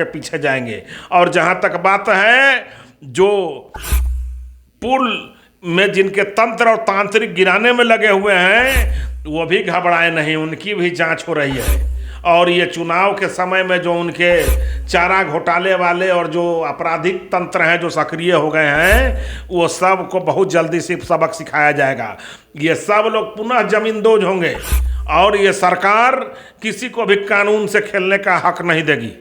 के पीछे जाएंगे। और जहां तक बात है जो पुल में जिनके तंत्र और तांत्रिक गिराने में लगे हुए हैं वो भी घबराए नहीं, उनकी भी जांच हो रही है। और ये चुनाव के समय में जो उनके चारा घोटाले वाले और जो आपराधिक तंत्र हैं जो सक्रिय हो गए हैं वो सब को बहुत जल्दी से सबक सिखाया जाएगा। ये सब लोग पुनः जमींदोज होंगे और ये सरकार किसी को भी कानून से खेलने का हक नहीं देगी।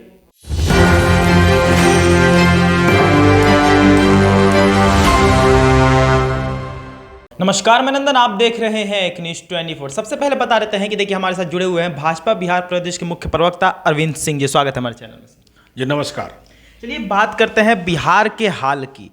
नमस्कार, मैं नंदन, आप देख रहे हैं एक न्यूज़ 24। सबसे पहले बता देते हैं कि देखिए हमारे साथ जुड़े हुए हैं भाजपा बिहार प्रदेश के मुख्य प्रवक्ता अरविंद सिंह जी। स्वागत है हमारे चैनल में। जी नमस्कार। चलिए बात करते हैं बिहार के हाल की।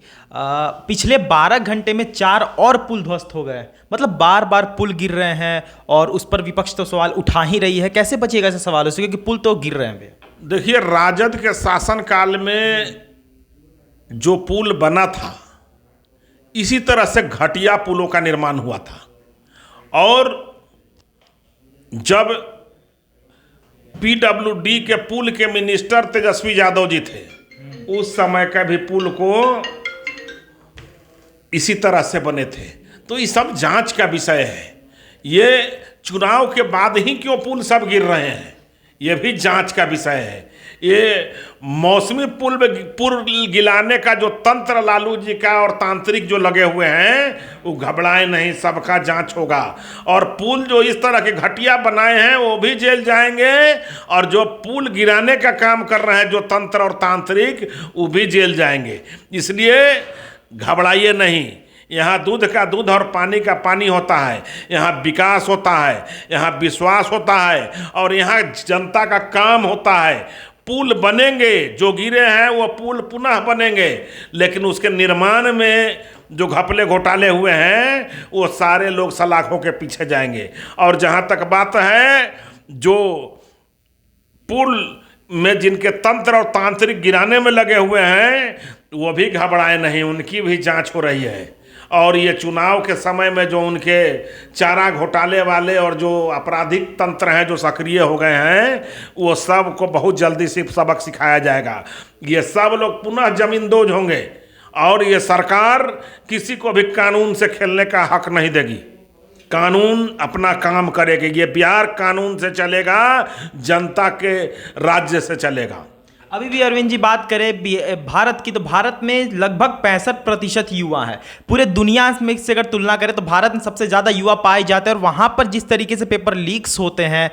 पिछले 12 घंटे में 4 और पुल ध्वस्त हो गए, मतलब बार बार पुल गिर रहे हैं और उस पर विपक्ष तो सवाल उठा ही रही है। कैसे बचेगा ऐसे सवालों से, क्योंकि पुल तो गिर रहे हैं भैया। देखिए, राजद के शासनकाल में जो पुल बना था इसी तरह से घटिया पुलों का निर्माण हुआ था। और जब पीडब्ल्यूडी के पुल के मिनिस्टर तेजस्वी यादव जी थे उस समय का भी पुल को इसी तरह से बने थे। तो ये सब जांच का विषय है। ये चुनाव के बाद ही क्यों पुल सब गिर रहे हैं ये भी जांच का विषय है। ये मौसमी पुल गिलाने का जो तंत्र लालू जी का और तांत्रिक जो लगे हुए हैं वो घबराए नहीं, सबका जांच होगा। और पुल जो इस तरह के घटिया बनाए हैं वो भी जेल जाएंगे और जो पुल गिराने का काम कर रहे हैं जो तंत्र और तांत्रिक वो भी जेल जाएंगे। इसलिए घबराइए नहीं। यहाँ दूध का दूध और पानी का पानी होता है, यहाँ विकास होता है, यहाँ विश्वास होता है और यहाँ जनता का काम होता है। पुल बनेंगे, जो गिरे हैं वो पुल पुनः बनेंगे, लेकिन उसके निर्माण में जो घपले घोटाले हुए हैं वो सारे लोग सलाखों के पीछे जाएंगे। और जहाँ तक बात है जो पुल में जिनके तंत्र और तांत्रिक गिराने में लगे हुए हैं वो भी घबराए नहीं, उनकी भी जांच हो रही है। और ये चुनाव के समय में जो उनके चारा घोटाले वाले और जो आपराधिक तंत्र हैं जो सक्रिय हो गए हैं वो सब को बहुत जल्दी से सबक सिखाया जाएगा। ये सब लोग पुनः जमींदोज होंगे और ये सरकार किसी को भी कानून से खेलने का हक नहीं देगी। कानून अपना काम करेगी। ये बिहार कानून से चलेगा, जनता के राज्य से चलेगा। अभी भी अरविंद जी बात करें भारत की, तो भारत में लगभग 65% युवा है। पूरे दुनिया में से अगर तुलना करें तो भारत में सबसे ज़्यादा युवा पाए जाते हैं और वहाँ पर जिस तरीके से पेपर लीक्स होते हैं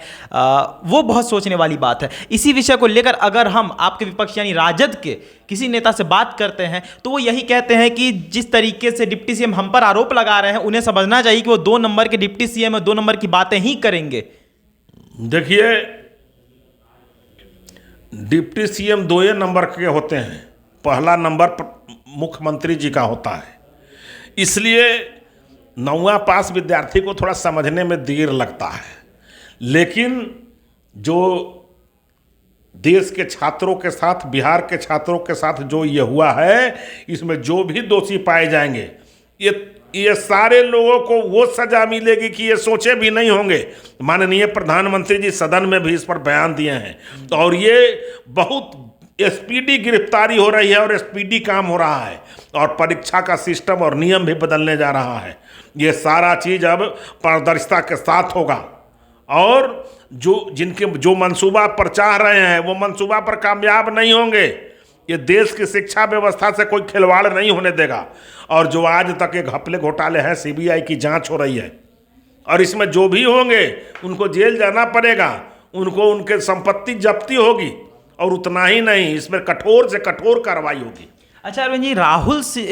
वो बहुत सोचने वाली बात है। इसी विषय को लेकर अगर हम आपके विपक्ष यानी राजद के किसी नेता से बात करते हैं तो वो यही कहते हैं कि जिस तरीके से डिप्टी सीएम हम पर आरोप लगा रहे हैं उन्हें समझना चाहिए कि वो 2 नंबर के डिप्टी सीएम और 2 नंबर की बातें ही करेंगे। देखिए, डिप्टी सीएम 2 नंबर के होते हैं, पहला नंबर मुख्यमंत्री जी का होता है। इसलिए 9वां पास विद्यार्थी को थोड़ा समझने में देर लगता है, लेकिन जो देश के छात्रों के साथ, बिहार के छात्रों के साथ जो ये हुआ है इसमें जो भी दोषी पाए जाएंगे ये सारे लोगों को वो सजा मिलेगी कि ये सोचे भी नहीं होंगे। माननीय प्रधानमंत्री जी सदन में भी इस पर बयान दिए हैं और ये बहुत स्पीडी गिरफ्तारी हो रही है और स्पीडी काम हो रहा है और परीक्षा का सिस्टम और नियम भी बदलने जा रहा है। ये सारा चीज़ अब पारदर्शिता के साथ होगा और जो मंसूबा पर चाह रहे हैं वो मंसूबा पर कामयाब नहीं होंगे। ये देश की शिक्षा व्यवस्था से कोई खिलवाड़ नहीं होने देगा। और जो आज तक ये घपले घोटाले हैं सीबीआई की जांच हो रही है और इसमें जो भी होंगे उनको जेल जाना पड़ेगा, उनको उनके संपत्ति जब्ती होगी और उतना ही नहीं, इसमें कठोर से कठोर कार्रवाई होगी। अच्छा अरविंद जी,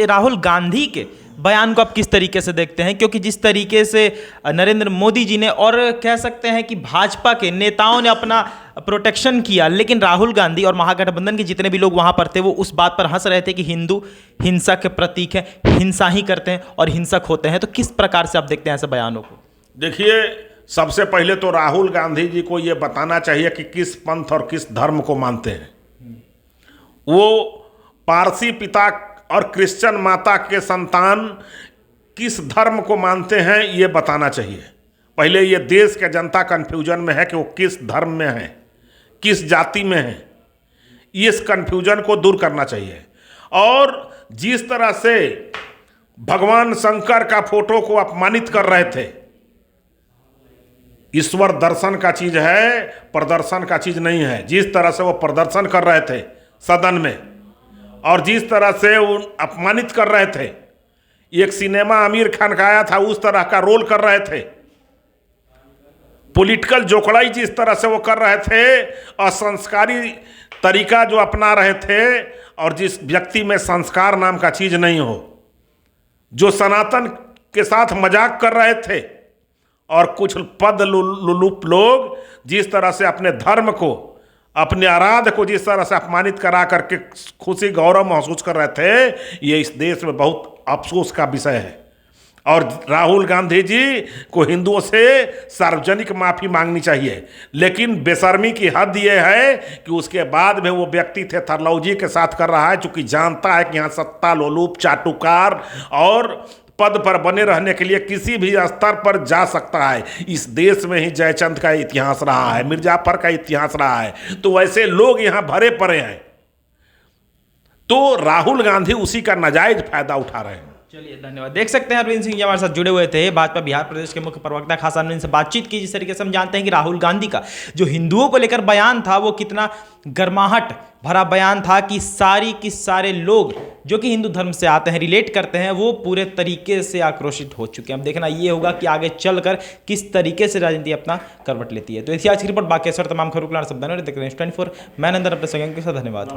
राहुल गांधी के बयान को आप किस तरीके से देखते हैं, क्योंकि जिस तरीके से नरेंद्र मोदी जी ने और कह सकते हैं कि भाजपा के नेताओं ने अपना प्रोटेक्शन किया, लेकिन राहुल गांधी और महागठबंधन के जितने भी लोग वहां पर थे वो उस बात पर हंस रहे थे कि हिंदू हिंसा के प्रतीक हैं, हिंसा ही करते हैं और हिंसक होते हैं। तो किस प्रकार से आप देखते हैं ऐसे बयानों को? देखिए, सबसे पहले तो राहुल गांधी जी को ये बताना चाहिए कि किस पंथ और किस धर्म को मानते हैं। वो पारसी पिता और क्रिश्चियन माता के संतान किस धर्म को मानते हैं ये बताना चाहिए। पहले ये देश के जनता कन्फ्यूजन में है कि वो किस धर्म में है, किस जाति में है। इस कन्फ्यूजन को दूर करना चाहिए। और जिस तरह से भगवान शंकर का फोटो को अपमानित कर रहे थे, ईश्वर दर्शन का चीज है, प्रदर्शन का चीज नहीं है। जिस तरह से वो प्रदर्शन कर रहे थे सदन में, और जिस तरह से वो अपमानित कर रहे थे, एक सिनेमा आमिर खान का आया था, उस तरह का रोल कर रहे थे। पॉलिटिकल जोकड़ाई जिस तरह से वो कर रहे थे, असंस्कारी तरीका जो अपना रहे थे, और जिस व्यक्ति में संस्कार नाम का चीज नहीं हो, जो सनातन के साथ मजाक कर रहे थे, और कुछ पद लुलुप लोग जिस तरह से अपने धर्म को, अपने आराध्य को जिस तरह से अपमानित करा करके खुशी गौरव महसूस कर रहे थे, ये इस देश में बहुत अफसोस का विषय है। और राहुल गांधी जी को हिंदुओं से सार्वजनिक माफी मांगनी चाहिए। लेकिन बेशर्मी की हद ये है कि उसके बाद में वो व्यक्ति थे थरलौजी के साथ कर रहा है, चूंकि जानता है कि यहाँ सत्ता लोलुप, चाटुकार और पद पर बने रहने के लिए किसी भी स्तर पर जा सकता है। इस देश में ही जयचंद का इतिहास रहा है, मिर्जाफर का इतिहास रहा है, तो वैसे लोग यहाँ भरे पड़े हैं। तो राहुल गांधी उसी का नाजायज फायदा उठा रहे हैं। चलिए, धन्यवाद। देख सकते हैं अरविंद सिंह जी हमारे साथ जुड़े हुए थे, भाजपा बिहार प्रदेश के मुख्य प्रवक्ता। खास हमने इनसे बातचीत की, जिस तरीके से हम जानते हैं कि राहुल गांधी का जो हिंदुओं को लेकर बयान था, वो कितना गर्माहट भरा बयान था कि सारी की सारे लोग जो कि हिंदू धर्म से आते हैं, रिलेट करते हैं, वो पूरे तरीके से आक्रोशित हो चुके हैं। अब देखना ये होगा कि आगे चलकर किस तरीके से राजनीति अपना करवट लेती है। तो इसी आज की रिपोर्ट, बाकी असर तमाम खबरों के साथ देखते हैं 24 मैं अंदर अपने सहयोगी के साथ। धन्यवाद।